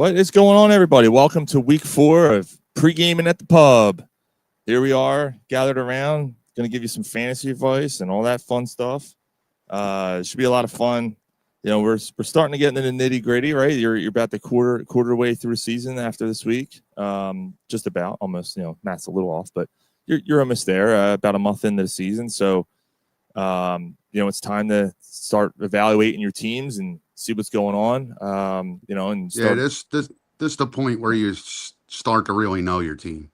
What is going on, everybody? Welcome to week 4 of Pregaming at the Pub. Here we are, gathered around, going to give you some fantasy advice and all that fun stuff. It should be a lot of fun. You know, we're starting to get into the nitty gritty, right? You're about the quarter way through the season after this week, just about, almost. You know, Matt's a little off, but you're almost there. About a month into the season, so you know, it's time to start evaluating your teams and see what's going on. You know, and start... this is the point where you start to really know your team.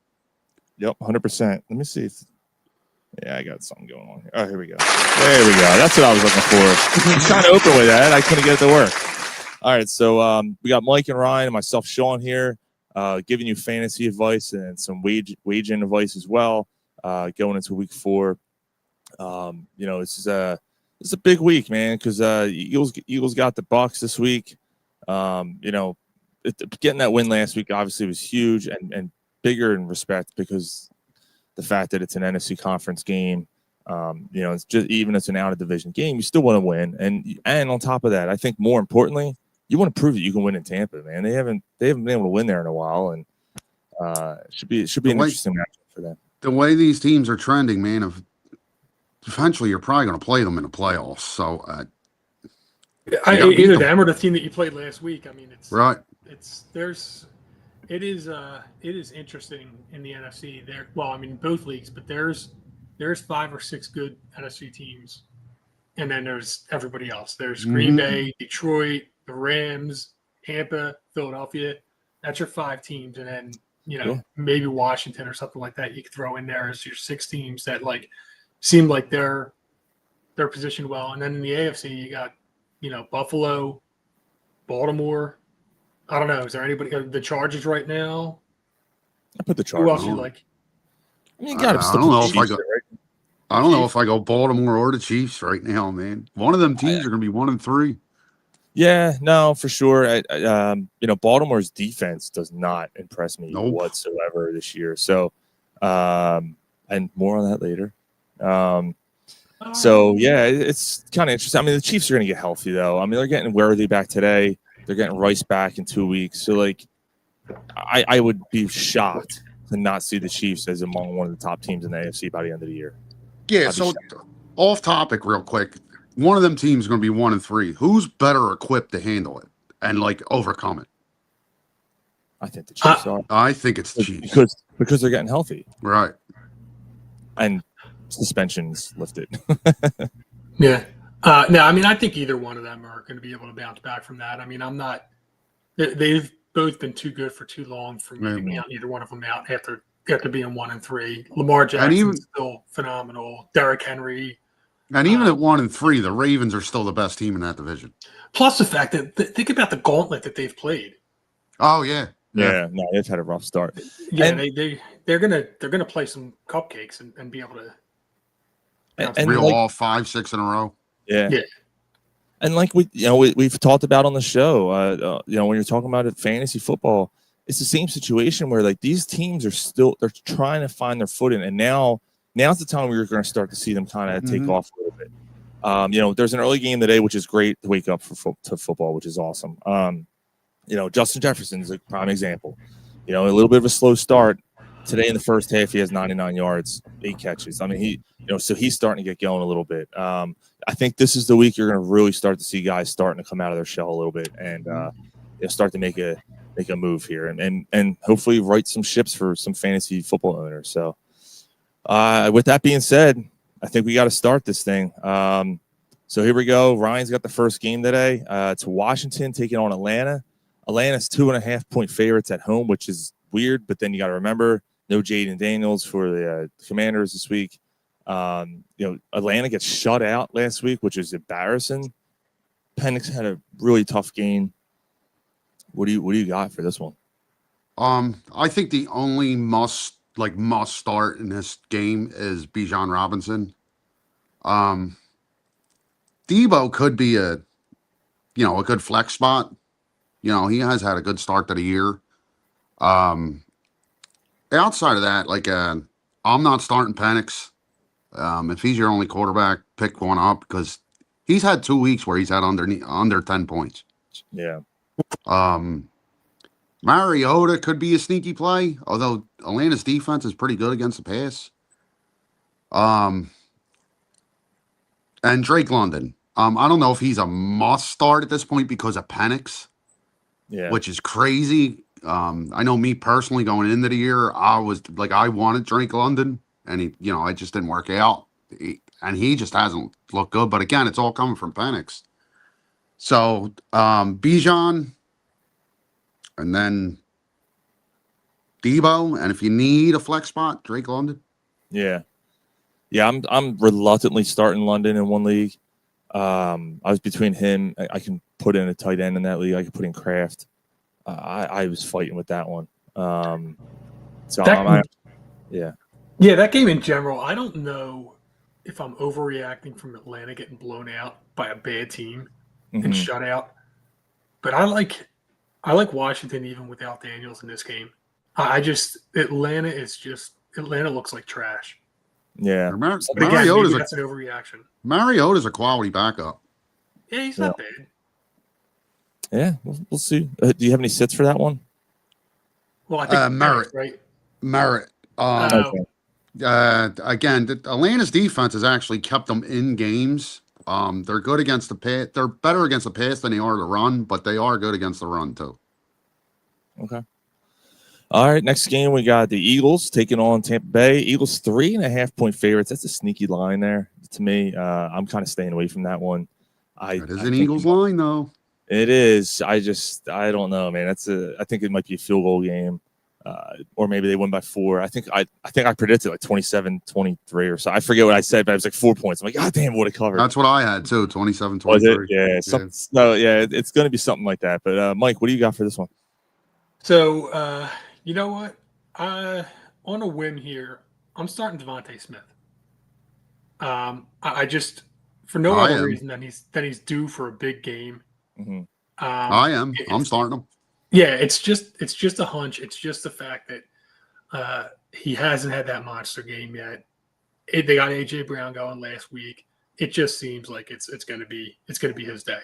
Yep, 100%. Let me see if... Yeah, I got something going on here. Oh, here we go. There we go. That's what I was looking for. I was trying to open with that. I couldn't get it to work. All right, so we got Mike and Ryan and myself, Sean, here, giving you fantasy advice and some wage-in advice as well, going into week 4. You know, it's a big week, man, because Eagles got the Bucks this week. You know, getting that win last week obviously was huge and bigger in respect because the fact that it's an NFC conference game. You know, it's just even it's an out of division game, you still want to win. And on top of that, I think more importantly, you want to prove that you can win in Tampa, man. They haven't been able to win there in a while, and it should be an interesting matchup for them. The way these teams are trending, man, eventually you're probably going to play them in the playoffs. So either them or the team that you played last week. I mean, it's right. It is interesting in the NFC. There, well, I mean, both leagues, but there's 5 or 6 good NFC teams, and then there's everybody else. There's Green Bay, Detroit, the Rams, Tampa, Philadelphia. That's your 5 teams, and then maybe Washington or something like that. You could throw in there as your 6 teams that like seem like they're positioned well. And then in the AFC, you got Buffalo, Baltimore. I don't know. Is there anybody? The Chargers right now? I put the Chargers. Who else you like? I mean, I don't know if I go. I don't know if I go Baltimore or the Chiefs right now, man. One of them teams are going to be 1-3. Yeah, no, for sure. You know, Baltimore's defense does not impress me whatsoever this year. So, and more on that later. So yeah, it's kind of interesting. I mean, the Chiefs are going to get healthy though. I mean, they're getting Worthy back today. They're getting Rice back in 2 weeks. So, like, I would be shocked to not see the Chiefs as among one of the top teams in the AFC by the end of the year. Yeah, so off topic real quick. One of them teams is going to be 1-3. Who's better equipped to handle it and, like, overcome it? I think the Chiefs are. I think it's the Chiefs. Because they're getting healthy. Right. And suspensions lifted. Yeah. No, I mean, I think either one of them are going to be able to bounce back from that. I mean, I'm not – they've both been too good for too long for me to count either one of them out after being 1-3. Lamar Jackson's still phenomenal. Derrick Henry. And even at 1-3, the Ravens are still the best team in that division. Plus the fact that think about the gauntlet that they've played. Oh, yeah. Yeah, no, they've had a rough start. Yeah, and they're gonna play some cupcakes and be able to and reel off 5-6 in a row. Yeah. And like we've talked about on the show, you know, when you're talking about fantasy football, it's the same situation where like these teams they're trying to find their footing, and now's the time where you're going to start to see them kind of take off a little bit. You know, there's an early game today, which is great to wake up to football, which is awesome. You know, Justin Jefferson's a prime example. You know, a little bit of a slow start today in the first half. He has 99 yards, 8 catches. I mean, so he's starting to get going a little bit. I think this is the week you're going to really start to see guys starting to come out of their shell a little bit and start to make a move here and hopefully right some ships for some fantasy football owners. So with that being said, I think we got to start this thing. So here we go. Ryan's got the first game today. It's Washington taking on Atlanta. Atlanta's 2.5-point favorites at home, which is weird, but then you got to remember no Jaden Daniels for the Commanders this week. You know, Atlanta gets shut out last week, which is embarrassing. Penix had a really tough game. What do you got for this one? I think the only must start in this game is Bijan Robinson. Debo could be a good flex spot. You know, he has had a good start to the year. Outside of that, like I'm not starting Penix. If he's your only quarterback, pick one up because he's had 2 weeks where he's had under 10 points. Yeah. Mariota could be a sneaky play, although Atlanta's defense is pretty good against the pass. And Drake London. I don't know if he's a must start at this point because of Penix, which is crazy. I know me personally going into the year, I wanted Drake London, and it just didn't work out. And he just hasn't looked good. But again, it's all coming from Penix. So Bijan, and then Debo, and if you need a flex spot, Drake London. Yeah. I'm reluctantly starting London in one league. I was between him. I can put in a tight end in that league. I could put in Kraft. I was fighting with that one. That game in general, I don't know if I'm overreacting from Atlanta getting blown out by a bad team and shut out. But I like Washington even without Daniels in this game. Atlanta looks like trash. Yeah. But again, maybe that's an overreaction. Mariota's a quality backup. Yeah, he's not bad. Yeah, we'll see. Do you have any sits for that one? Well, I think Merritt, right? Merritt. Again, Atlanta's defense has actually kept them in games. They're good against the pass. They're better against the pass than they are the run, but they are good against the run too. Okay. All right, next game we got the Eagles taking on Tampa Bay. Eagles 3.5-point favorites. That's a sneaky line there to me. I'm kind of staying away from that one. It is an Eagles line though. It is. I don't know, man. I think it might be a field goal game, or maybe they win by 4. I think I predicted like 27-23 or so. I forget what I said, but it was like 4 points. I'm like, God damn, what a cover! That's what I had too. 27-23. Was it? Yeah. It's going to be something like that. But Mike, what do you got for this one? So you know what? On a whim here, I'm starting Devontae Smith. I just for no other reason than he's due for a big game. Mm-hmm. I'm starting him. Yeah, it's just a hunch. It's just the fact that he hasn't had that monster game yet. They got AJ Brown going last week. It just seems like it's gonna be his day.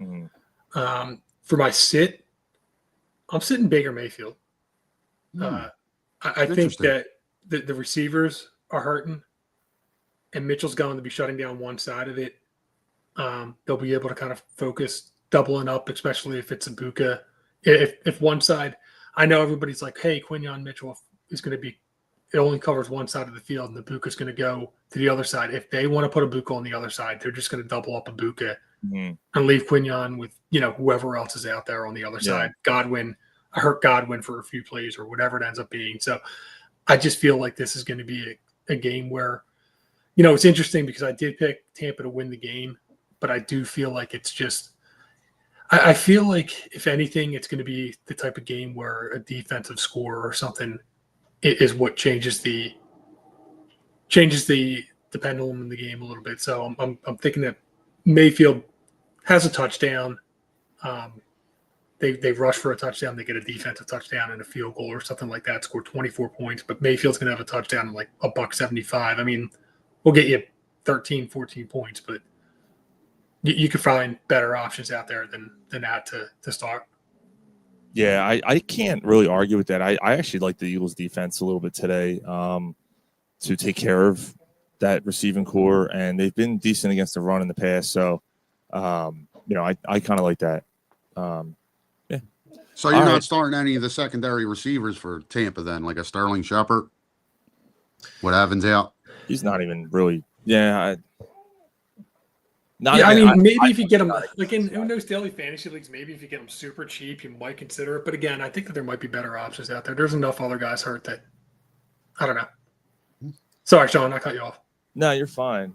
Mm-hmm. For my sit, I'm sitting Baker Mayfield. I think that the receivers are hurting, and Mitchell's going to be shutting down one side of it. They'll be able to kind of focus doubling up, especially if it's Ibuka. If one side, I know everybody's like, hey, Quinyon Mitchell is going to be, it only covers one side of the field, and Ibuka's going to go to the other side. If they want to put Ibuka on the other side, they're just going to double up Ibuka and leave Quinyon with whoever else is out there on the other side. Godwin. I hurt Godwin for a few plays or whatever it ends up being. So I just feel like this is going to be a game where, it's interesting because I did pick Tampa to win the game, but I do feel like it's just – I feel like, if anything, it's going to be the type of game where a defensive score or something is what changes the pendulum in the game a little bit. So I'm thinking that Mayfield has a touchdown. They rush for a touchdown. They get a defensive touchdown and a field goal or something like that. Score 24 points, but Mayfield's going to have a touchdown like $1.75. I mean, we'll get you 13, 14 points, but you could find better options out there than that to start. Yeah, I can't really argue with that. I actually like the Eagles defense a little bit today to take care of that receiving core, and they've been decent against the run in the past. So, I kind of like that. So you're not starting any of the secondary receivers for Tampa then, like a Sterling Shepard? What Evans out? He's not even really. Yeah. Maybe if you get him like in those daily fantasy leagues, maybe if you get him super cheap, you might consider it. But again, I think that there might be better options out there. There's enough other guys hurt that I don't know. Sorry, Sean, I cut you off. No, you're fine.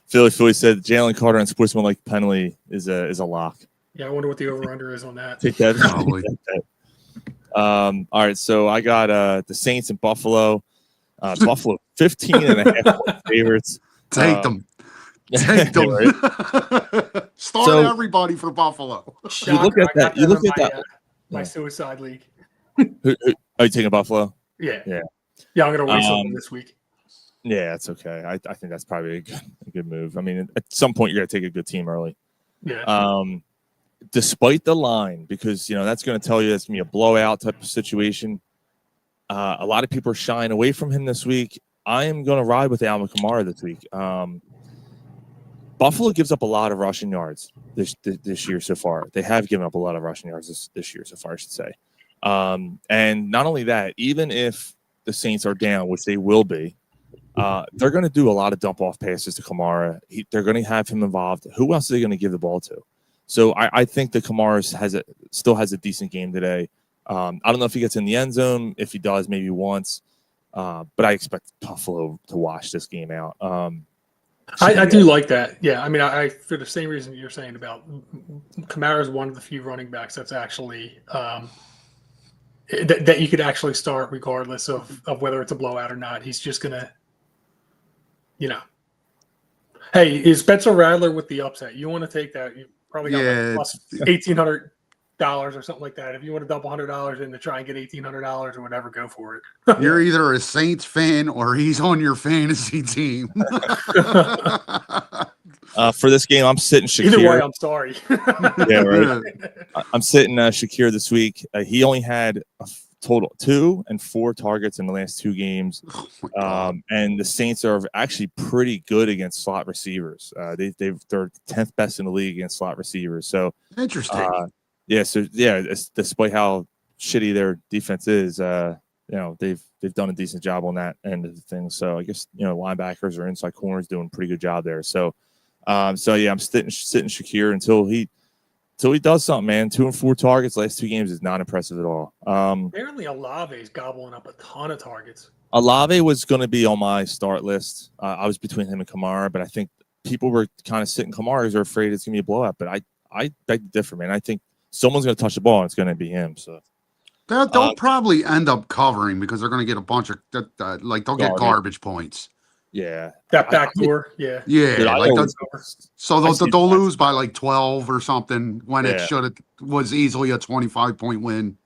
Philly said Jalen Carter and sportsmanlike penalty is a lock. Yeah, I wonder what the over-under is on that. Take that. Probably. All right, so I got the Saints and Buffalo. Buffalo 15.5 favorites. Take them. Take them. Right? Start everybody for Buffalo. You look at that. You look at that. My suicide league. Are you taking Buffalo? Yeah. Yeah. Yeah, I'm gonna waste something this week. Yeah, it's okay. I think that's probably a good move. I mean, at some point you're gonna take a good team early. Yeah. despite the line, because that's going to tell you it's going to be a blowout type of situation. A lot of people are shying away from him this week. I am going to ride with Alvin Kamara this week. Buffalo gives up a lot of rushing yards this year so far. They have given up a lot of rushing yards this year so far, I should say. And not only that, even if the Saints are down, which they will be, they're going to do a lot of dump-off passes to Kamara. They're going to have him involved. Who else are they going to give the ball to? So I think that Kamara still has a decent game today. I don't know if he gets in the end zone. If he does, maybe once. But I expect Buffalo to wash this game out. I do like that. Yeah, I mean, I for the same reason you're saying about Kamara is one of the few running backs that's actually that you could actually start regardless of whether it's a blowout or not. He's just gonna, Hey, is Spencer Rattler with the upset? You want to take that? You probably got like plus $1,800 or something like that. If you want to dump $100 in to try and get $1,800 or whatever, go for it. You're either a Saints fan or he's on your fantasy team. For this game, I'm sitting Shakir. Either way, I'm sorry. Yeah, right. I'm sitting Shakir this week. He only had a total 2 and 4 targets in the last 2 games. And the Saints are actually pretty good against slot receivers. They're 10th best in the league against slot receivers. So interesting. Despite how shitty their defense is, they've done a decent job on that end of the thing. So I guess linebackers or inside corners doing a pretty good job there. So I'm sitting Shakir until he does something, man. 2 and 4 targets last 2 games is not impressive at all. Apparently, Olave's gobbling up a ton of targets. Olave was going to be on my start list. I was between him and Kamara, but I think people were kind of sitting Kamara because they're afraid it's going to be a blowout. But I beg to differ, man. I think someone's going to touch the ball and it's going to be him. So they'll probably end up covering because they're going to get a bunch of they'll get garbage points. Yeah, that backdoor. Yeah. So they'll lose by like 12 or something when it was easily a 25-point win.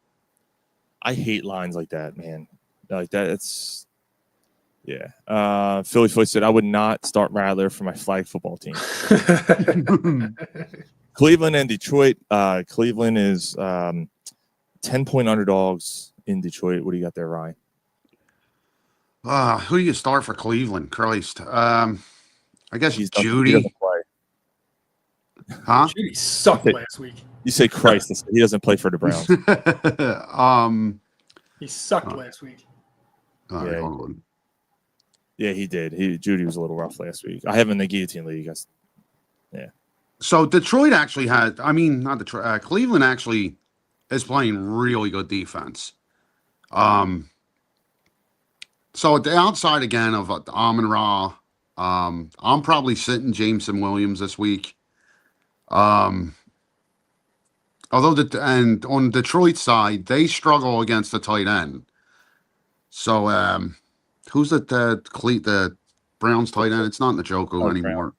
I hate lines like that, man. Like that, it's Philly Foot said I would not start Rattler for my flag football team. Cleveland and Detroit. Cleveland is 10-point underdogs in Detroit. What do you got there, Ryan? Who do you start for Cleveland? Christ. I guess Judy. He doesn't play. Huh? Judy sucked last week. You say Christ. He doesn't play for the Browns. He sucked last week. Hold on. Yeah, he did. Judy was a little rough last week. I have him in the guillotine league. Yeah. So Detroit actually not Detroit. Cleveland actually is playing really good defense. So at the outside again of Amon-Ra, I'm probably sitting Jameson Williams this week. Although and on Detroit's side, they struggle against the tight end. So who's the Browns tight end? It's not Njoku anymore. Brown.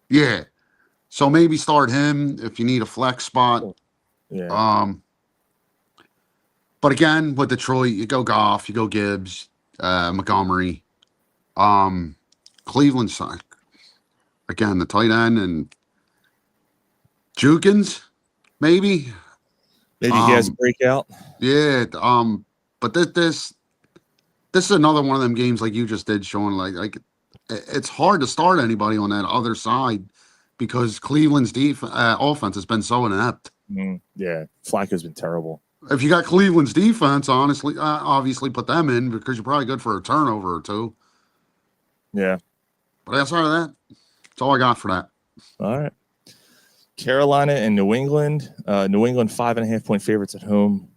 Yeah. So maybe start him if you need a flex spot. Yeah. But again, with Detroit, you go Goff, you go Gibbs, Montgomery. Cleveland side. Again, the tight end and Jukins, maybe. Maybe he has a breakout. Yeah. But this is another one of them games like you just did, Sean. Like it's hard to start anybody on that other side because Cleveland's offense has been so inept. Yeah, Flacco's been terrible. If you got Cleveland's defense, honestly, obviously put them in because you're probably good for a turnover or 2. Yeah. But outside of that, that's all I got for that. All right. Carolina and New England. New England 5.5-point favorites at home.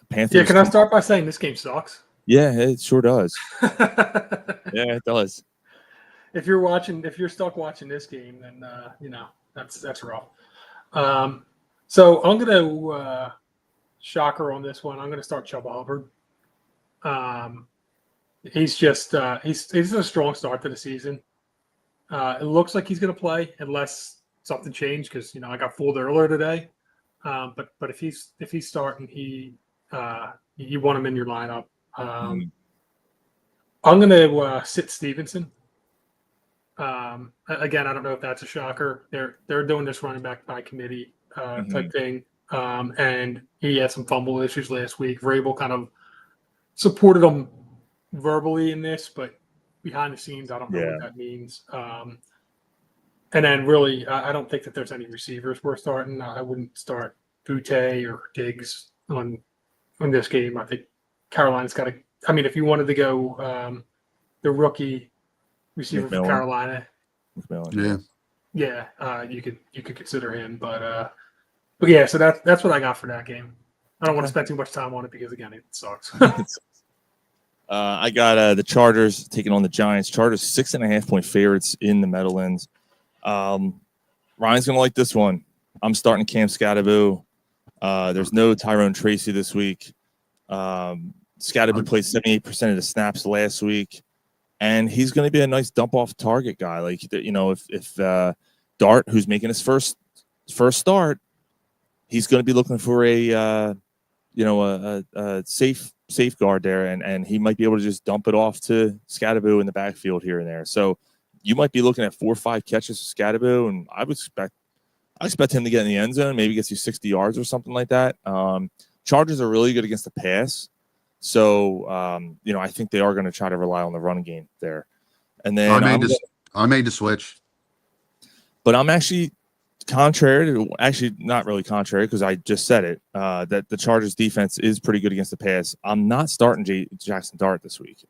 Panthers. Yeah, can I start by saying this game sucks? Yeah, it sure does. Yeah, it does. If you're stuck watching this game, then that's rough. So I'm gonna shocker on this one. I'm gonna start Chuba Hubbard. He's just he's a strong start to the season. It looks like he's gonna play unless something changed because I got fooled earlier today. But if he's starting, you want him in your lineup. I'm gonna sit Stevenson. Again, I don't know if that's a shocker. They're doing this running back by committee. type thing. And he had some fumble issues last week. Vrabel kind of supported him verbally in this, but behind the scenes, I don't know what that means. And then really, I don't think that there's any receivers worth starting. I wouldn't start Butte or Diggs on this game. I think Carolina's got to. I mean, if you wanted to go the rookie receiver for Carolina, you could consider him. But yeah, so that's what I got for that game. I don't want to spend too much time on it because again, it sucks. I got the Chargers taking on the Giants. Chargers 6.5-point favorites in the Meadowlands. Ryan's gonna like this one. I'm starting Cam Scatterbo. There's no Tyrone Tracy this week. Scatterbo played 78% of the snaps last week, and he's going to be a nice dump-off target guy. Like, you know, if Dart, who's making his first start, he's going to be looking for a safeguard there, and he might be able to just dump it off to Scatterbo in the backfield here and there. So you might be looking at 4 or 5 catches for Scatterbo, and I expect him to get in the end zone, maybe gets you 60 yards or something like that. Chargers are really good against the pass. So, I think they are going to try to rely on the run game there. And then I made the switch. But I'm actually not really contrary because I just said it, that the Chargers defense is pretty good against the pass. I'm not starting Jackson Dart this week.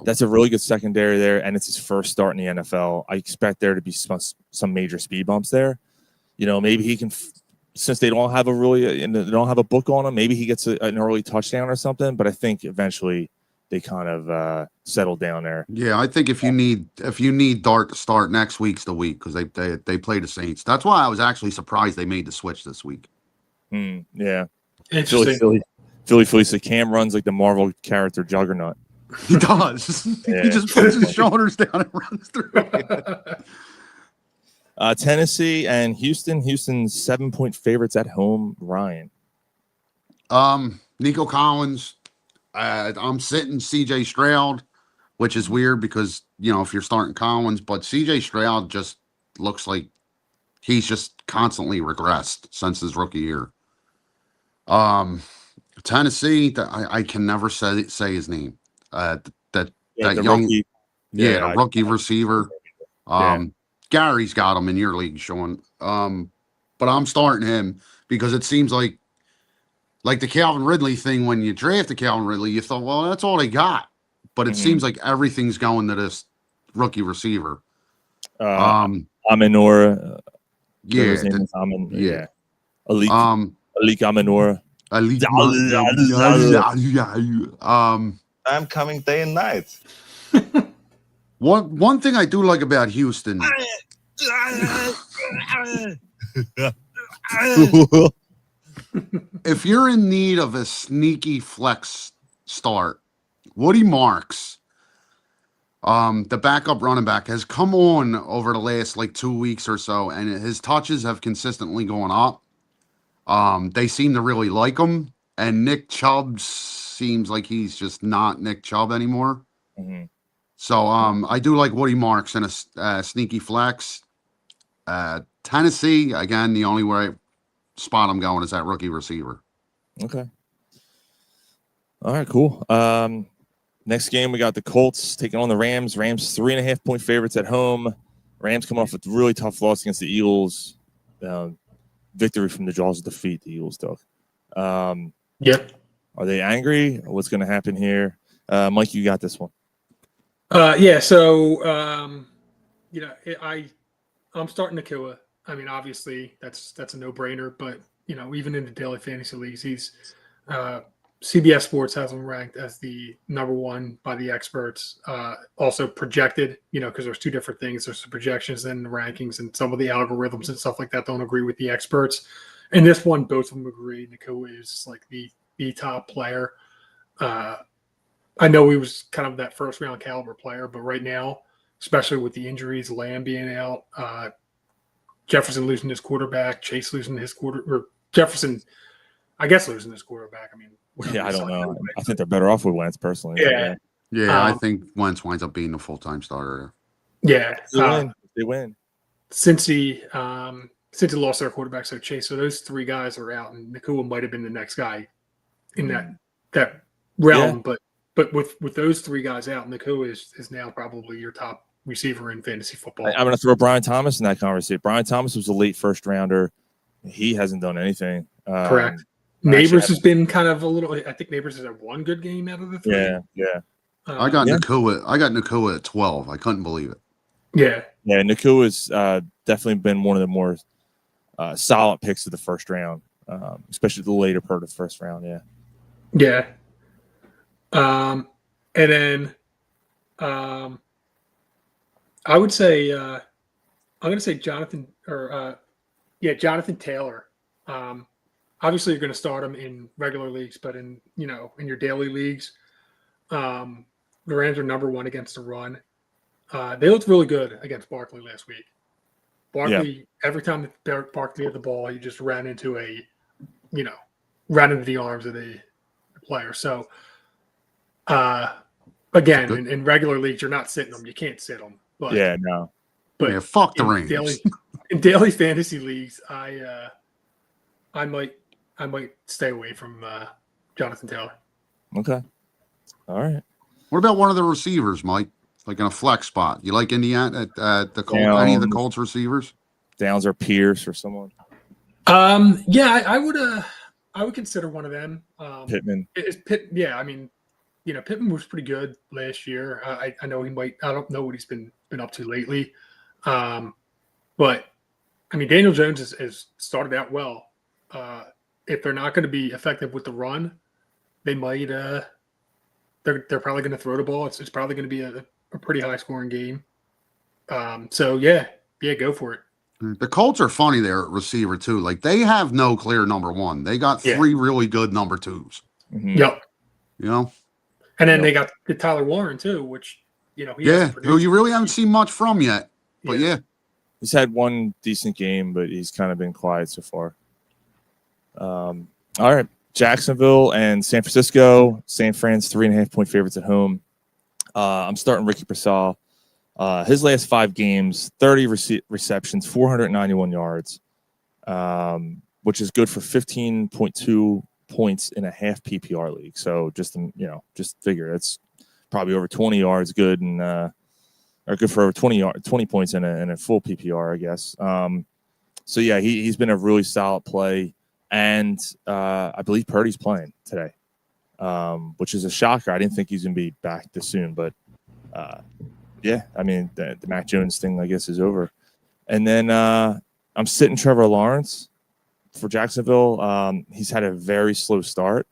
That's a really good secondary there, and it's his first start in the NFL. I expect there to be some major speed bumps there. You know, maybe he can, since they don't have a book on him, maybe he gets an early touchdown or something. But I think eventually they kind of settle down there. Yeah, I think if you need Dart to start, next week's the week because they play the Saints. That's why I was actually surprised they made the switch this week. Yeah, interesting. Philly said Cam runs like the Marvel character Juggernaut. He does. Yeah. He just puts his shoulders down and runs through. Tennessee and Houston. Houston's 7-point favorites at home. Ryan. Nico Collins. I'm sitting CJ Stroud, which is weird because, if you're starting Collins, but CJ Stroud just looks like he's just constantly regressed since his rookie year. Tennessee, I can never say his name. The rookie receiver. Gary's got him in your league, Sean. But I'm starting him because it seems like the Calvin Ridley thing. When you drafted Calvin Ridley, you thought, well, that's all they got. But it seems like everything's going to this rookie receiver. Amenora. Alik Amenora. I'm coming day and night. One thing I do like about Houston. If you're in need of a sneaky flex start, Woody Marks, the backup running back, has come on over the last 2 weeks or so, and his touches have consistently gone up. They seem to really like him, and Nick Chubb seems like he's just not Nick Chubb anymore. So I do like Woody Marks in a sneaky flex. Tennessee, again, the only spot I'm going is that rookie receiver. Okay. All right, cool. Next game, we got the Colts taking on the Rams. Rams 3.5-point favorites at home. Rams coming off a really tough loss against the Eagles. Victory from the jaws of defeat the Eagles took. Yep. Are they angry? What's going to happen here? Mike, you got this one. So I'm starting Nakua. I mean, obviously that's a no-brainer, but even in the daily fantasy leagues, he's CBS Sports has him ranked as the number one by the experts. Also projected, because there's two different things. There's the projections and the rankings, and some of the algorithms and stuff like that don't agree with the experts. And this one, both of them agree. Nakua is like the top player. I know he was kind of that first round caliber player, but right now, especially with the injuries, Lamb being out, Jefferson losing his quarterback, Chase losing his Jefferson, I guess, losing his quarterback. I mean, I don't know. I think they're better off with Wentz personally. Yeah. I think Wentz winds up being the full-time starter. Yeah. They win. Cincy, since they lost their quarterback, so Chase. So those three guys are out, and Nakua might have been the next guy in that realm. But with those three guys out, Nakua is now probably your top receiver in fantasy football. I'm going to throw Brian Thomas in that conversation. Brian Thomas was a late first rounder. He hasn't done anything. Correct. Neighbors has been kind of a little. I think Neighbors has had one good game out of the three. Yeah. I got Nakua at 12. I couldn't believe it. Yeah. Nakua has definitely been one of the more solid picks of the first round, especially the later part of the first round. Yeah. And then I would say I'm going to say Jonathan Taylor. Obviously, you're going to start him in regular leagues, but in your daily leagues, the Rams are number one against the run. They looked really good against Barkley last week. Barkley, every time Barkley had the ball, he just ran into the arms of the player. So, again, in regular leagues, you're not sitting them. You can't sit them. But But fuck the Rams. In daily fantasy leagues, I might stay away from Jonathan Taylor. Okay. All right. What about one of the receivers, Mike? Like in a flex spot. You like Indiana at the Colts, any of the Colts receivers? Downs or Pierce or someone? I would consider one of them. Pittman. Pittman was pretty good last year. I know he might. I don't know what he's been up to lately. But I mean, Daniel Jones has started out well. If they're not going to be effective with the run, they might. They're probably going to throw the ball. It's probably going to be a pretty high scoring game. So go for it. The Colts are funny there at receiver too. Like they have no clear number one. They got three really good number twos. Mm-hmm. Yep. And then they got the Tyler Warren too, which who you really haven't seen much from yet. But he's had one decent game, but he's kind of been quiet so far. All right. Jacksonville and San Francisco. San Fran's 3.5-point favorites at home. I'm starting Ricky Pearsall. His last 5 games, 30 receptions, 491 yards, which is good for 15.2 points in a half PPR league. So just figure that's probably over 20 yards good and or good for over 20 points in a full PPR, I guess. He's been a really solid play. And I believe Purdy's playing today, which is a shocker. I didn't think he's going to be back this soon. But, the Mac Jones thing, I guess, is over. And then I'm sitting Trevor Lawrence for Jacksonville. He's had a very slow start,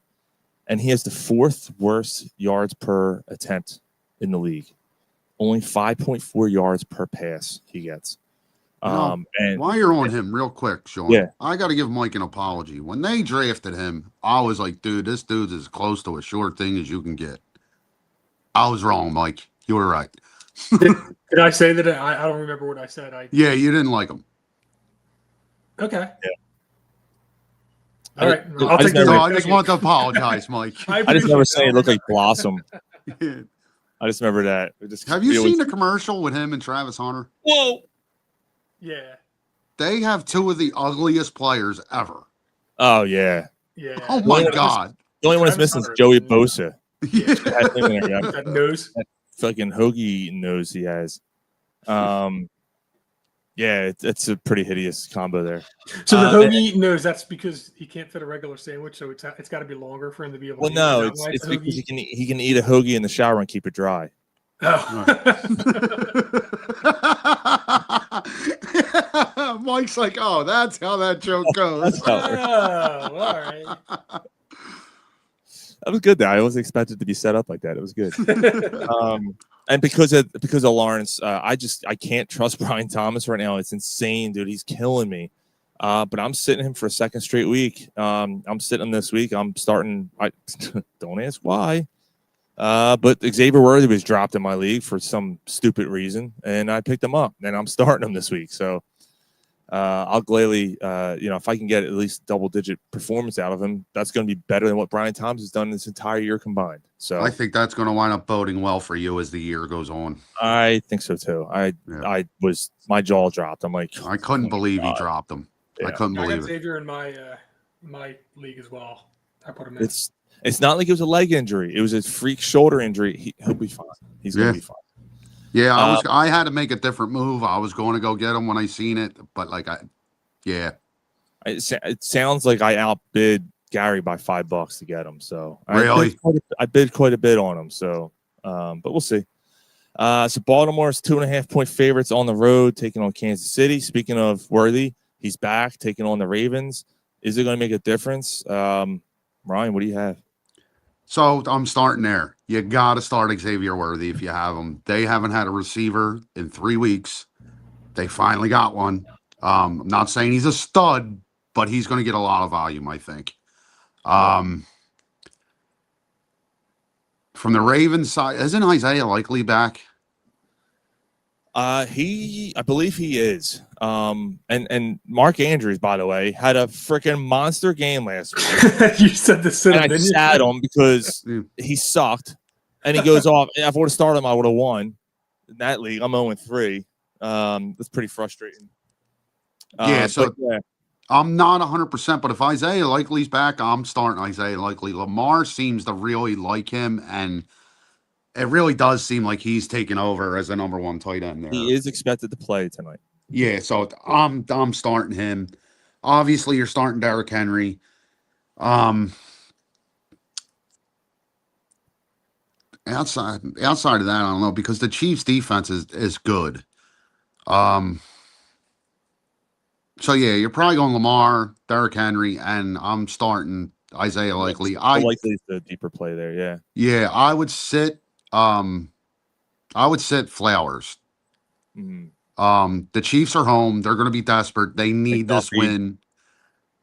and he has the 4th worst yards per attempt in the league. Only 5.4 yards per pass he gets. And while you're on him real quick, Sean, I got to give Mike an apology. When they drafted him, I was like, dude, this dude's as close to a sure thing as you can get. I was wrong, Mike. You were right. Did I say that? I don't remember what I said. You didn't like him. Okay. Yeah. All right. I just want to apologize, Mike. I just remember saying it looked like Blossom. I just remember that. Have you seen the commercial with him and Travis Hunter? Whoa. Yeah. They have 2 of the ugliest players ever. Oh, yeah. Yeah. Oh, my God. The only one that's missing is Joey Bosa. Yeah. That nose. That fucking hoagie nose he has. It's a pretty hideous combo there. So the hoagie nose, that's because he can't fit a regular sandwich, so it's got to be longer for him to be able to. Well, no, it's because he can eat a hoagie in the shower and keep it dry. Oh. Mike's like, oh, that's how that joke goes. Oh, all right. That was good, though. I wasn't expected to be set up like that. It was good. And because of Lawrence, I can't trust Brian Thomas right now. It's insane, dude. He's killing me. But I'm sitting him for a second straight week. I'm sitting him this week. I'm starting. Don't ask why. But Xavier Worthy was dropped in my league for some stupid reason, and I picked him up, and I'm starting him this week. So I'll gladly, if I can get at least double-digit performance out of him, that's going to be better than what Brian Thompson has done this entire year combined. So I think that's going to wind up boding well for you as the year goes on. I think so too. My jaw dropped. I'm like, I couldn't believe he dropped him. Yeah. I couldn't I believe got it. Xavier in my league as well. I put him in. It's not like it was a leg injury. It was a freak shoulder injury. He'll be fine. He's going to be fine. Yeah, I had to make a different move. I was going to go get him when I seen it, but it sounds like I outbid Gary by $5 to get him. So really, I bid quite a bit on him. So, but we'll see. So Baltimore's 2.5-point favorites on the road, taking on Kansas City. Speaking of Worthy, he's back taking on the Ravens. Is it going to make a difference? Ryan, what do you have? So I'm starting there. You got to start Xavier Worthy if you have him. They haven't had a receiver in 3 weeks. They finally got one. I'm not saying he's a stud, but he's going to get a lot of volume, I think. From the Ravens side, isn't Isaiah Likely back? I believe he is. And Mark Andrews, by the way, had a freaking monster game last week. You said this, and I sat him because he sucked, and he goes off. If I would have started him, I would have won. In that league, I'm 0-3. That's pretty frustrating. I'm not 100%, but if Isaiah Likely's back, I'm starting Isaiah Likely. Lamar seems to really like him, and it really does seem like he's taking over as the number 1 tight end there. He is expected to play tonight. Yeah, so I'm starting him. Obviously, you're starting Derrick Henry. Outside of that, I don't know, because the Chiefs' defense is good. So yeah, you're probably going Lamar, Derrick Henry, and I'm starting Isaiah Likely. Likely is the deeper play there. Yeah. Yeah, I would sit Flowers. Mm-hmm. The Chiefs are home. They're going to be desperate. They need this win.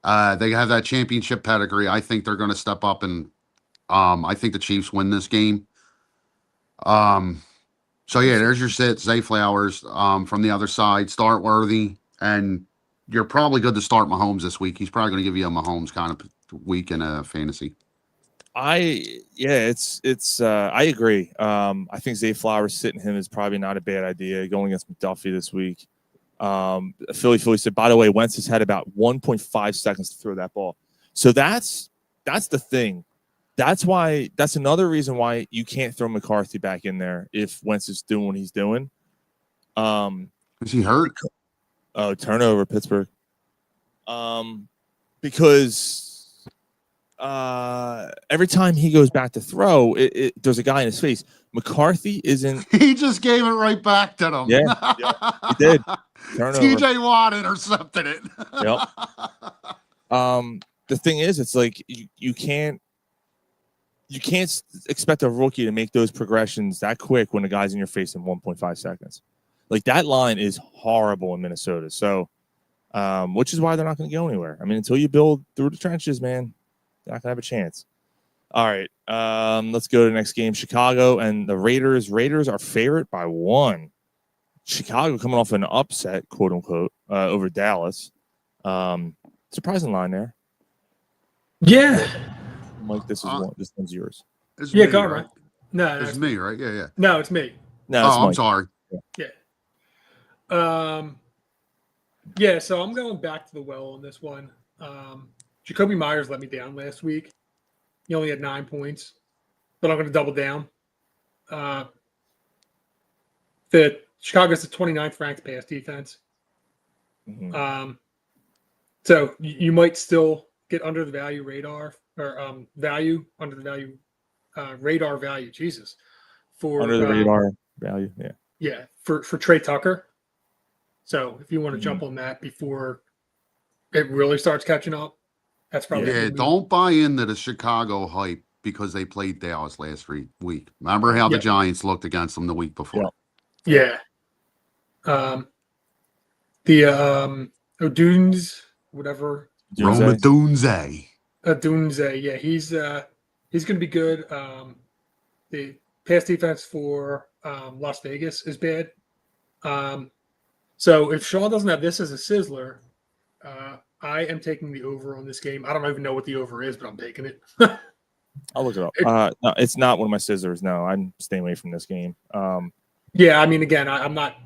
They have that championship pedigree. I think they're going to step up, and I think the Chiefs win this game. So yeah, there's your sit. Zay Flowers. From the other side, start Worthy, and you're probably good to start Mahomes this week. He's probably going to give you a Mahomes kind of week in a fantasy. I agree. I think Zay Flowers sitting him is probably not a bad idea going against McDuffie this week. Philly said, by the way, Wentz has had about 1.5 seconds to throw that ball. So that's the thing. That's another reason why you can't throw McCarthy back in there if Wentz is doing what he's doing. Is he hurt? Oh, turnover, Pittsburgh. Because every time he goes back to throw, there's a guy in his face. McCarthy isn't. He just gave it right back to them. Yeah, he did. Turnover. TJ Watt intercepted it. Yep. The thing is, it's like you can't expect a rookie to make those progressions that quick when the guy's in your face in 1.5 seconds. Like, that line is horrible in Minnesota. So, which is why they're not going to go anywhere. I mean, until you build through the trenches, man, they're not going to have a chance. All right. Let's go to the next game. Chicago and the Raiders. Raiders are favorite by 1. Chicago coming off an upset, quote unquote, over Dallas. Surprising line there. Yeah. Mike, this one's yours. Yeah, go on, right? No, it's me, right? Yeah. No, it's me. No, I'm sorry. Yeah. Yeah, so I'm going back to the well on this one. Jacoby Myers let me down last week. He only had 9 points, but I'm going to double down. The Chicago's the 29th ranked pass defense. Mm-hmm. So you might still get under the value radar or value under the value radar value. Jesus, for under the radar value, yeah. Yeah, for Trey Tucker. So if you want to jump on that before it really starts catching up, that's probably don't buy into the Chicago hype because they played Dallas last week. Remember how the Giants looked against them the week before? Yeah. The Odunes, whatever. Rome Odunze. Odunze, yeah, he's going to be good. The pass defense for Las Vegas is bad. So if Sean doesn't have this as a sizzler, I am taking the over on this game. I don't even know what the over is, but I'm taking it. I'll look it up. No, it's not one of my scissors. No, I'm staying away from this game. Yeah, I mean, again, I'm not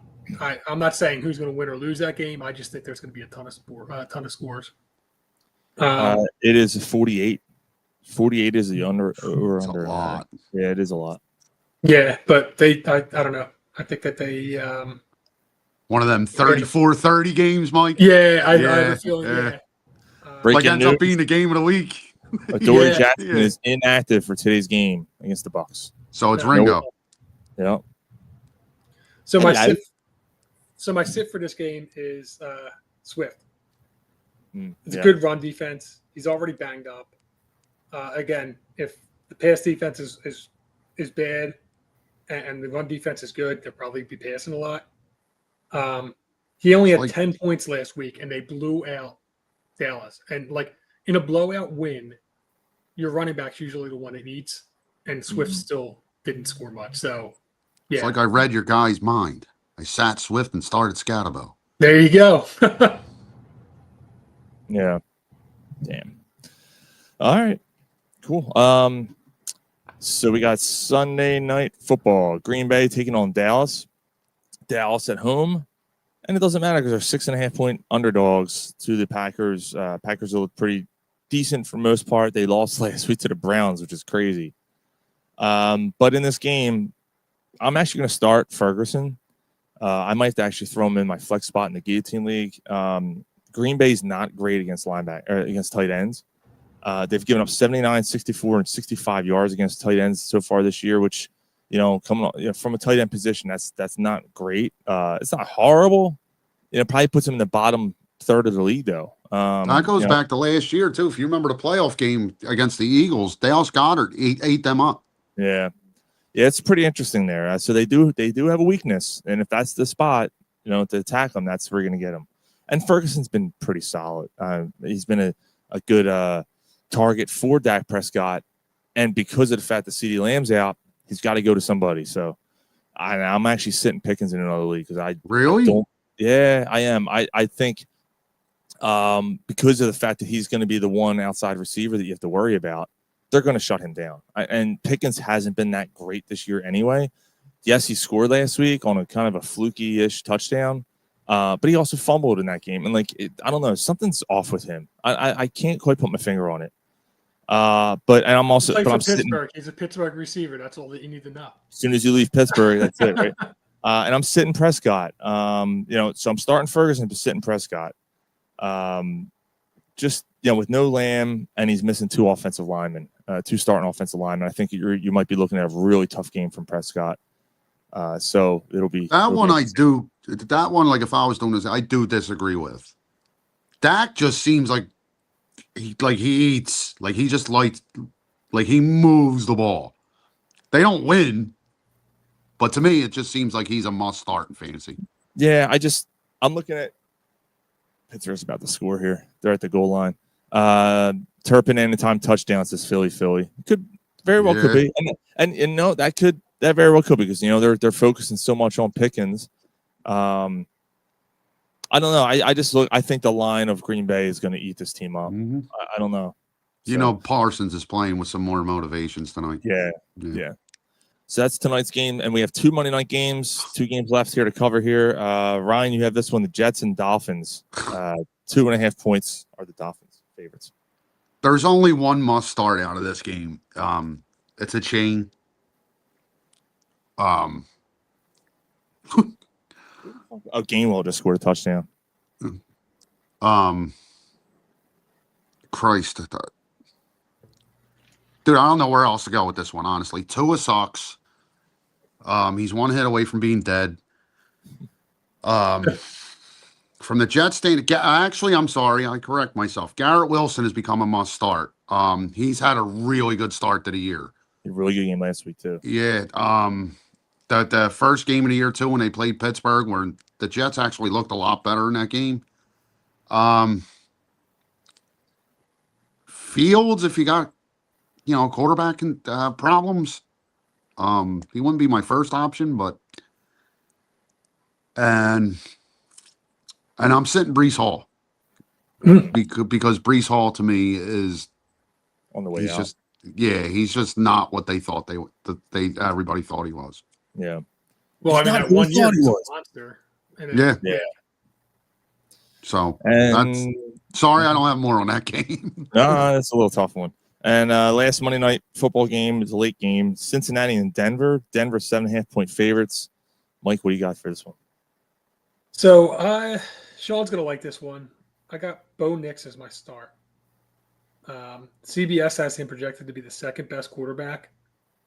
saying who's going to win or lose that game. I just think there's going to be a ton of scores. It is 48. 48 is the under or It's under. a lot. Yeah, it is a lot. Yeah, but I don't know. I think that they One of them 34-30 games, Mike. Yeah, I have a feeling. Yeah. Like ends up being the game of the week. Dory Jackson is inactive for today's game against the Bucks. So it's Ringo. Yeah. So my sit for this game is Swift. It's a good run defense. He's already banged up. Again, if the pass defense is bad and the run defense is good, they'll probably be passing a lot. He only had 10 points last week, and they blew out Dallas. And like in a blowout win, your running back's usually the one it needs, and Swift still didn't score much. So, yeah. It's like I read your guy's mind. I sat Swift and started Scatabo. There you go. Yeah. Damn. All right. Cool. So we got Sunday night football. Green Bay taking on Dallas. Dallas at home. And it doesn't matter because they're 6.5-point underdogs to the Packers. Packers look pretty decent for most part. They lost last week to the Browns, which is crazy. But in this game, I'm actually going to start Ferguson. I might have to actually throw him in my flex spot in the Guillotine League. Green Bay's not great against against tight ends. They've given up 79, 64, and 65 yards against tight ends so far this year, which, coming from a tight end position, that's not great. It's not horrible. Probably puts them in the bottom third of the league, though. That goes back to last year, too. If you remember the playoff game against the Eagles, Dallas Goedert ate them up. Yeah. Yeah, it's pretty interesting there. So they do have a weakness, and if that's the spot, to attack them, that's where you're going to get them. And Ferguson's been pretty solid. He's been a good target for Dak Prescott, and because of the fact that CeeDee Lamb's out, he's got to go to somebody. So I'm actually sitting Pickens in another league because I don't. Yeah, I am. I think because of the fact that he's going to be the one outside receiver that you have to worry about, they're going to shut him down. And Pickens hasn't been that great this year anyway. Yes, he scored last week on a kind of a fluky-ish touchdown, but he also fumbled in that game. And I don't know, something's off with him. I can't quite put my finger on it. But I'm also I'm Pittsburgh. He's a Pittsburgh receiver. That's all that you need to know. As soon as you leave Pittsburgh, that's it, right? And I'm sitting Prescott. So I'm starting Ferguson, but sitting Prescott. Just with no Lamb, and he's missing two offensive linemen, two starting offensive linemen. I think you might be looking at a really tough game from Prescott. So it'll be that one. That one, like if I was doing this, I do disagree with. Dak just seems like he eats, like he just like he moves the ball. They don't win, but to me, it just seems like he's a must start in fantasy. Yeah, I'm looking at Pittsburgh's about to score here. They're at the goal line. Turpin anytime touchdown says Philly. Could very well could be, and that very well could be because they're focusing so much on Pickens. I don't know. I think the line of Green Bay is going to eat this team up. Mm-hmm. I don't know. Parsons is playing with some more motivations tonight. Yeah. So that's tonight's game, and we have two Monday night games. 2 games left here to cover here. Ryan, you have this one: the Jets and Dolphins. 2.5 points are the Dolphins' favorites. There's only one must start out of this game. It's a chain. Gainwell just scored a touchdown. Christ, dude, I don't know where else to go with this one. Honestly, Tua sucks. He's one hit away from being dead. From the Jets actually, I'm sorry, I correct myself. Garrett Wilson has become a must start. He's had a really good start to the year. A really good game last week too. Yeah. The first game of the year too, when they played Pittsburgh, where the Jets actually looked a lot better in that game. Fields, if you got quarterback problems, he wouldn't be my first option, and And I'm sitting Brees Hall because Brees Hall to me is on the way out. He's just not what they thought everybody thought he was. Yeah. Well, He's I mean, not that who 1 he year thought he he's a was. monster. And then, Yeah. So And sorry, I don't have more on that game. no, that's a little tough one. And last Monday night football game is a late game. Cincinnati and Denver. Denver 7.5-point favorites. Mike, what do you got for this one? So Sean's gonna like this one. I got Bo Nix as my start. CBS has him projected to be the second best quarterback.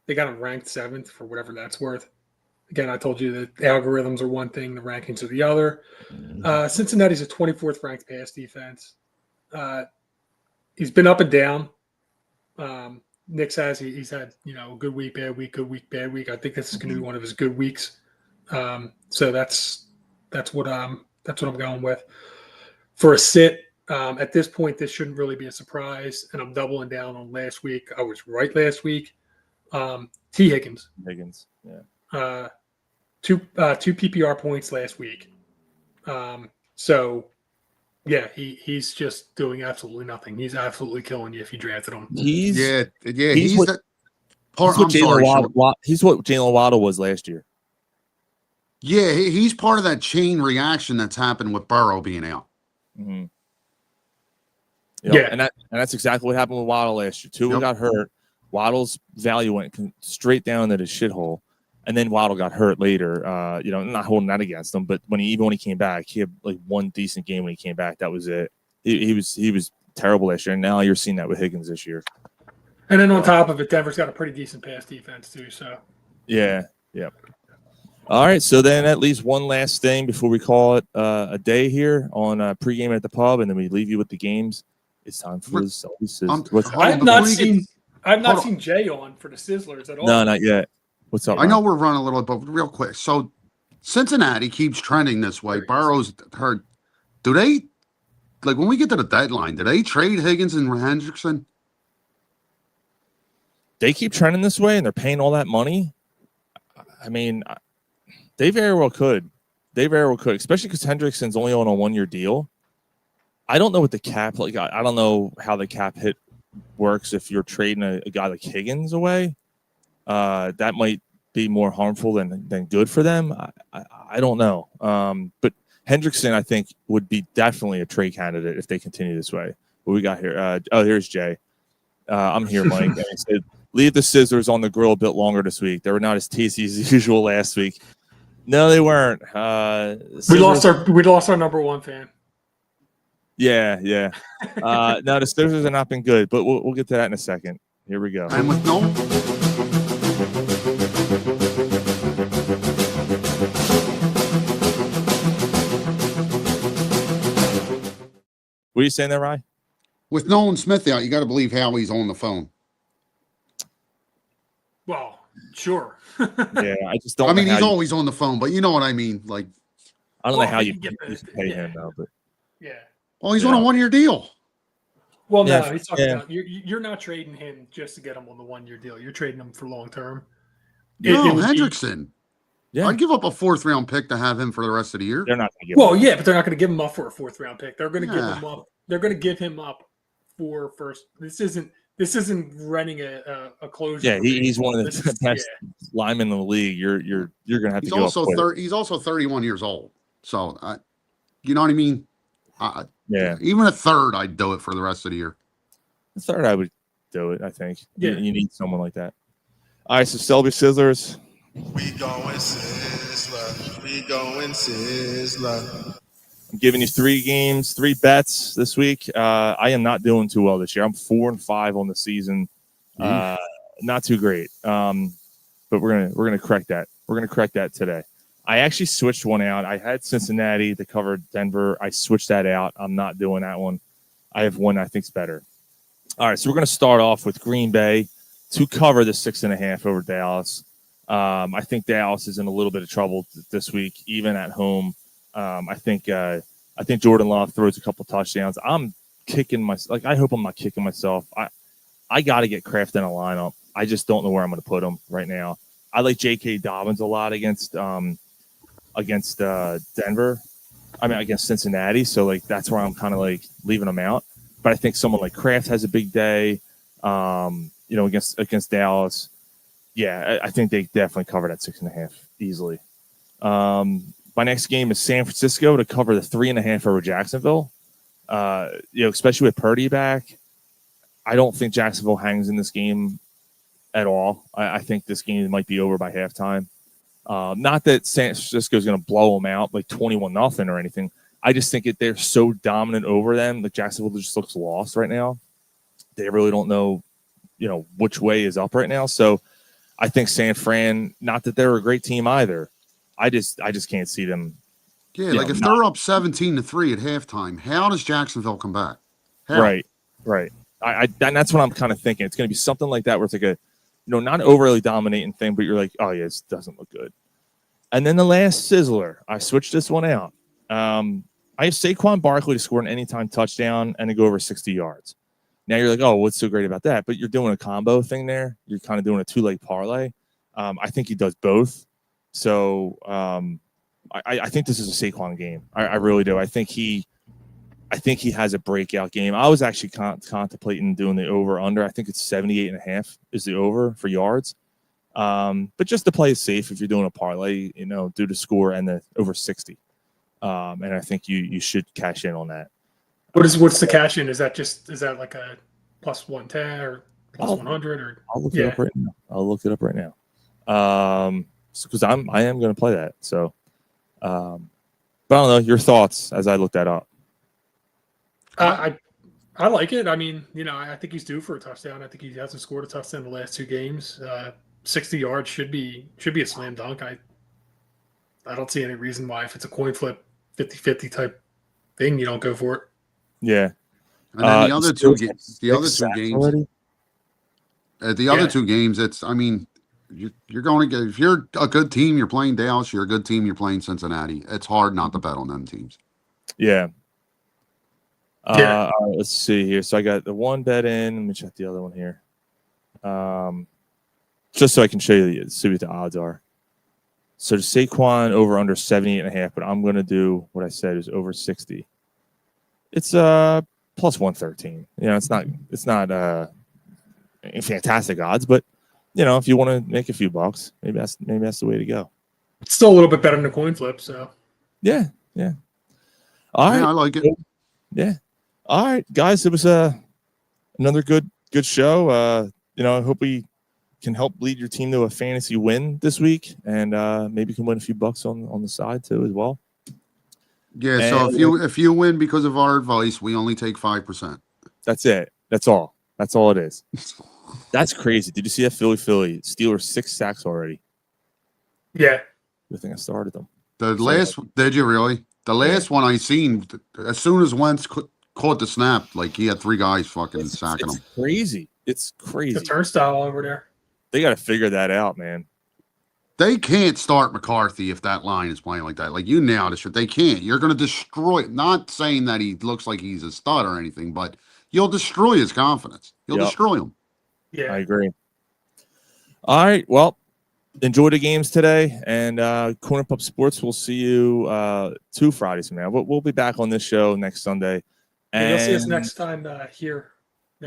They got him ranked 7th for whatever that's worth. Again, I told you that the algorithms are one thing, the rankings are the other. Cincinnati's a 24th ranked pass defense. He's been up and down. Nix he's had a good week, bad week, good week, bad week. I think this is going to be one of his good weeks. So that's what I'm going with for a sit. At this point, this shouldn't really be a surprise, and I'm doubling down on last week. I was right last week. T. Higgins, yeah, two PPR points last week. So yeah, he's just doing absolutely nothing. He's absolutely killing you if you drafted him. He's That part. He's what Jalen Waddle was last year. Yeah, he's part of that chain reaction that's happened with Burrow being out. Mm-hmm. Yeah, and that's exactly what happened with Waddle last year. Tua got hurt. Waddle's value went straight down into the shithole, and then Waddle got hurt later. Not holding that against him, but when he came back, he had like one decent game when he came back. That was it. He was terrible last year, and now you're seeing that with Higgins this year. And then on top of it, Denver's got a pretty decent pass defense too. So yeah. All right, so then that leaves one last thing before we call it a day here on pregame at the pub, and then we leave you with the games. It's time for the Selby Sizzlers. I've not seen Jay on for the Sizzlers at all. No, not yet. What's up? I know we're running a little, but real quick. So Cincinnati keeps trending this way. Burrow's hurt. Do they, like when we get to the deadline, do they trade Higgins and Hendrickson? They keep trending this way, and they're paying all that money. I mean, they very well could. Especially because Hendrickson's only on a 1-year deal. I don't know what the cap like. I don't know how the cap hit works if you're trading a guy like Higgins away. That might be more harmful than good for them. I don't know. But Hendrickson, I think, would be definitely a trade candidate if they continue this way. What we got here? Here's Jay. I'm here, Mike. And he said, leave the scissors on the grill a bit longer this week. They were not as tasty as usual last week. No, they weren't. We lost our number one fan. Yeah. No, the scissors have not been good, but we'll get to that in a second. Here we go. And with no. What are you saying there, Rye? With Nolan Smith out, you got to believe Howie's on the phone. Well, sure. Yeah, I just don't. I mean, he's always on the phone, but you know what I mean. Like, I don't know how you pay him though, but yeah. Well, he's on a 1-year deal. Well, no, he's talking about you're not trading him just to get him on the 1-year deal. You're trading him for long term. No, Hendrickson. Yeah, I'd give up a 4th-round pick to have him for the rest of the year. They're not going to give. Well, yeah, but they're not going to give him up for a 4th-round pick. They're going to give him up. They're going to give him up for first. This isn't renting a closure. Yeah, he's one of the best linemen in the league. You're going to have to. He's also 31 years old. So, you know what I mean? Yeah. Even a 3rd, I'd do it for the rest of the year. A 3rd, I would do it. I think. Yeah. You need someone like that. All right, so Selby Sizzlers. We going Sizzler. We going Sizzler. I'm giving you 3 games, 3 bets this week. I am not doing too well this year. I'm 4-5 on the season. Not too great. But we're gonna correct that. We're gonna correct that today. I actually switched one out. I had Cincinnati to cover Denver. I switched that out. I'm not doing that one. I have one I think's better. All right, so we're going to start off with Green Bay to cover the 6.5 over Dallas. I think Dallas is in a little bit of trouble this week, even at home. I think Jordan Love throws a couple touchdowns. I'm kicking myself. I hope I'm not kicking myself. I got to get Kraft in a lineup. I just don't know where I'm going to put him right now. I like J.K. Dobbins a lot against Denver. I mean, against Cincinnati. So like that's where I'm kind of like leaving them out. But I think someone like Kraft has a big day. Against Dallas. Yeah, I think they definitely cover that 6.5 easily. My next game is San Francisco to cover the 3.5 over Jacksonville. Especially with Purdy back, I don't think Jacksonville hangs in this game at all. I think this game might be over by halftime. Not that San Francisco is going to blow them out like 21-0 or anything. I just think they're so dominant over them. Like Jacksonville just looks lost right now. They really don't know, which way is up right now. So I think San Fran, not that they're a great team either. I just can't see them. Yeah, like if they're up 17-3 at halftime, how does Jacksonville come back? How? Right. And that's what I'm kind of thinking. It's going to be something like that where it's like a, not overly dominating thing, but you're like, oh yeah, this doesn't look good. And then the last sizzler, I switched this one out. I have Saquon Barkley to score an anytime touchdown and to go over 60 yards. Now you're like, oh, what's so great about that? But you're doing a combo thing there. You're kind of doing a 2-leg parlay. I think he does both. So I think this is a Saquon game. I really do. I think he has a breakout game. I was actually contemplating doing the over under. I think it's 78.5 is the over for yards. But just to play it safe, if you're doing a parlay, do the score and the over 60. And I think you should cash in on that. What's the cash in? Is that like a plus 110 or plus 100 or? I'll look it up right now. Because I am going to play that. So, but I don't know your thoughts as I look that up. I like it. I mean, I think he's due for a touchdown. I think he hasn't scored a touchdown in the last 2 games. 60 yards should be a slam dunk. I don't see any reason why, if it's a coin flip 50-50 type thing, you don't go for it. Yeah. And then the other two games, it's, I mean, you're going to get, if you're a good team, you're playing Dallas, you're a good team, you're playing Cincinnati. It's hard not to bet on them teams. Yeah. All right, let's see here. So I got the one bet in. Let me check the other one here. Just so I can see what the odds are. So to Saquon over under 78.5, but I'm going to do what I said is over 60. It's plus 113. It's not fantastic odds, but if you want to make a few bucks, maybe that's the way to go. It's still a little bit better than a coin flip, so yeah. All right, I like it. Yeah. All right, guys, it was another good show. I hope we can help lead your team to a fantasy win this week, and maybe you can win a few bucks on the side too as well. Yeah, and so if you win because of our advice, we only take 5%. That's it. That's all. That's all it is. That's crazy. Did you see that Philly Steelers 6 sacks already? Yeah. I think I started them. Did you really? The last one I seen, as soon as Wentz caught the snap, like he had 3 guys fucking sacking him. Crazy. It's crazy. The turnstile over there. They got to figure that out, man. They can't start McCarthy if that line is playing like that. Like you nailed it. They can't. You're going to destroy. Not saying that he looks like he's a stud or anything, but you'll destroy his confidence. You'll destroy him. Yeah, I agree. All right. Well, enjoy the games today, and Corner Pup Sports. We'll see you 2 Fridays from now. We'll be back on this show next Sunday, and you'll see us next time here.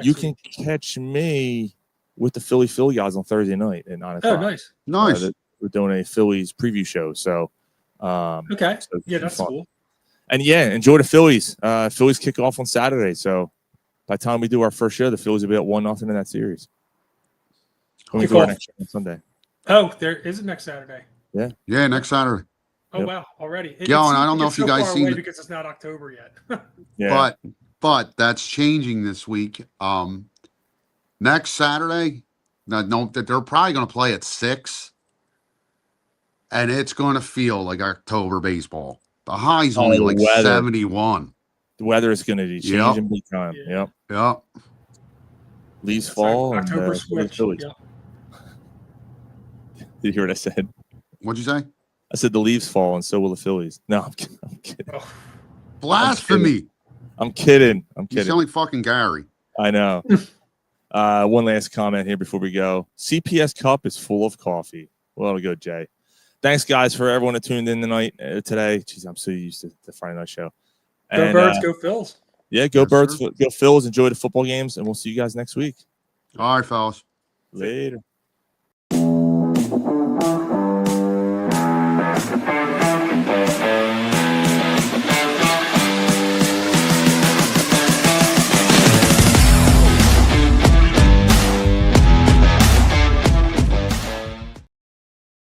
You can catch me with the Philly guys on Thursday night at 9 o'clock. Oh, nice. We're doing a Phillies preview show, so okay, so that's fun. Cool. And enjoy the Phillies. Phillies kick off on Saturday, so by the time we do our first show, the Phillies will be at 1-0 in that series. When we do our next show on Sunday. Oh, there is it next Saturday. Yeah, next Saturday. Oh wow, already. And I don't know if you guys seen it because it's not October yet. Yeah, but that's changing this week. Next Saturday, they're probably going to play at 6. And it's going to feel like October baseball. The high's only like 71. The weather is going to be changing big time. Yep. Leaves fall. October switch. Yep. Did you hear what I said? What'd you say? I said the leaves fall, and so will the Phillies. No, I'm kidding. Oh. Blasphemy. I'm kidding. You sound like fucking Gary. I know. One last comment here before we go. CPS Cup is full of coffee. Well, to go, Jay. thanks, guys, for everyone that tuned in tonight today. Jeez, I'm so used to the Friday night show. Go And, Birds, go Phils. Yeah, go Yes, Birds, sir. go Phils. Enjoy the football games, and we'll see you guys next week. All right, fellas. Later.